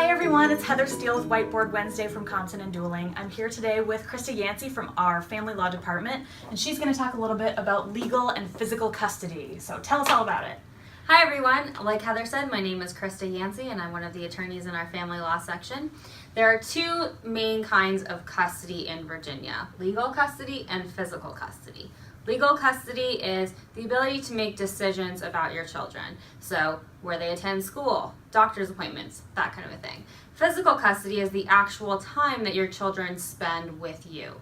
Hi everyone, it's Heather Steele with Whiteboard Wednesday from Compton and Dueling. I'm here today with Krista Yancey from our Family Law Department, and she's going to talk a little bit about legal and physical custody. So tell us all about it. Hi everyone, like Heather said, my name is Krista Yancey and I'm one of the attorneys in our family law section. There are two main kinds of custody in Virginia, legal custody and physical custody. Legal custody is the ability to make decisions about your children. So where they attend school, doctor's appointments, that kind of a thing. Physical custody is the actual time that your children spend with you.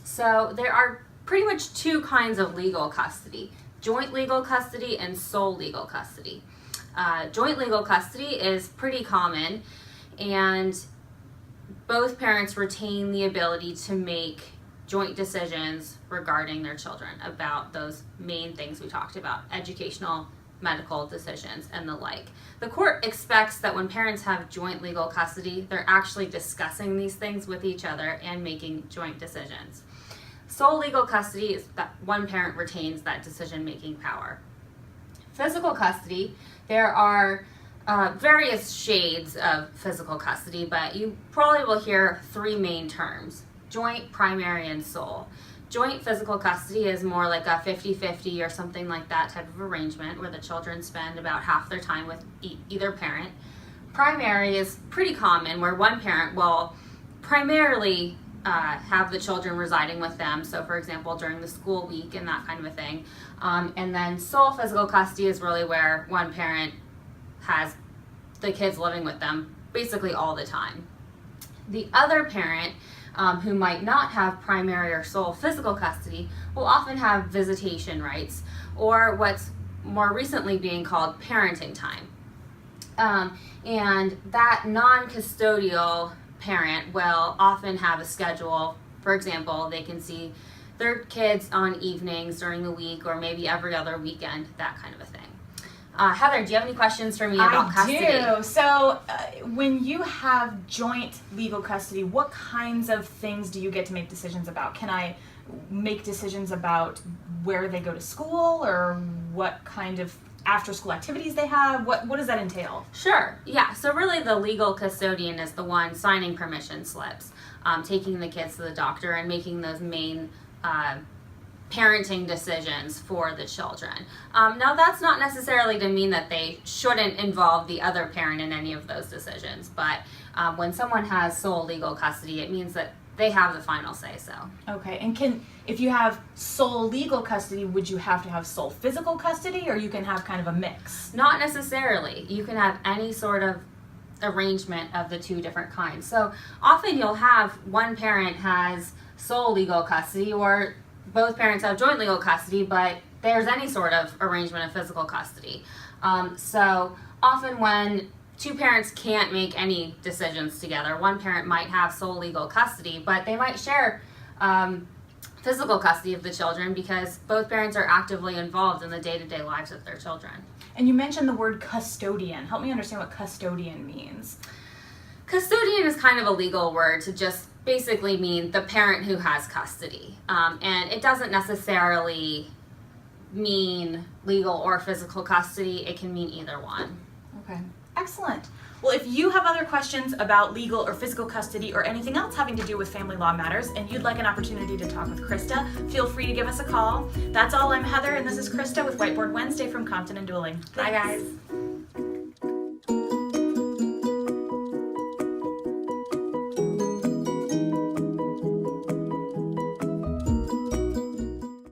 So there are pretty much two kinds of legal custody. Joint legal custody and sole legal custody. Joint legal custody is pretty common, and both parents retain the ability to make joint decisions regarding their children about those main things we talked about, educational, medical decisions, and the like. The court expects that when parents have joint legal custody, they're actually discussing these things with each other and making joint decisions. Sole legal custody is that one parent retains that decision-making power. Physical custody, there are various shades of physical custody, but you probably will hear three main terms: joint, primary, and sole. Joint physical custody is more like a 50-50 or something like that type of arrangement where the children spend about half their time with either parent. Primary is pretty common where one parent will primarily have the children residing with them, so for example during the school week and that kind of a thing. And then sole physical custody is really where one parent has the kids living with them basically all the time. The other parent, who might not have primary or sole physical custody, will often have visitation rights, or what's more recently being called parenting time. And that non-custodial parent will often have a schedule. For example, they can see their kids on evenings during the week or maybe every other weekend, that kind of a thing. Heather, do you have any questions for me about custody? I do. So when you have joint legal custody, what kinds of things do you get to make decisions about? Can I make decisions about where they go to school or what kind of after school activities they have? What does that entail? Sure, yeah. So really the legal custodian is the one signing permission slips, taking the kids to the doctor and making those main parenting decisions for the children. Now that's not necessarily to mean that they shouldn't involve the other parent in any of those decisions, but when someone has sole legal custody, it means that they have the final say so. Okay, and if you have sole legal custody, would you have to have sole physical custody, or you can have kind of a mix? Not necessarily. You can have any sort of arrangement of the two different kinds. So often you'll have one parent has sole legal custody, or both parents have joint legal custody, but there's any sort of arrangement of physical custody. So often when two parents can't make any decisions together, one parent might have sole legal custody, but they might share physical custody of the children because both parents are actively involved in the day-to-day lives of their children. And you mentioned the word custodian. Help me understand what custodian means. Custodian is kind of a legal word to just basically mean the parent who has custody. And it doesn't necessarily mean legal or physical custody. It can mean either one. Okay, excellent. Well, if you have other questions about legal or physical custody or anything else having to do with family law matters and you'd like an opportunity to talk with Krista, feel free to give us a call. That's all. I'm Heather, and this is Krista with Whiteboard Wednesday from Compton and Dueling. Bye, guys.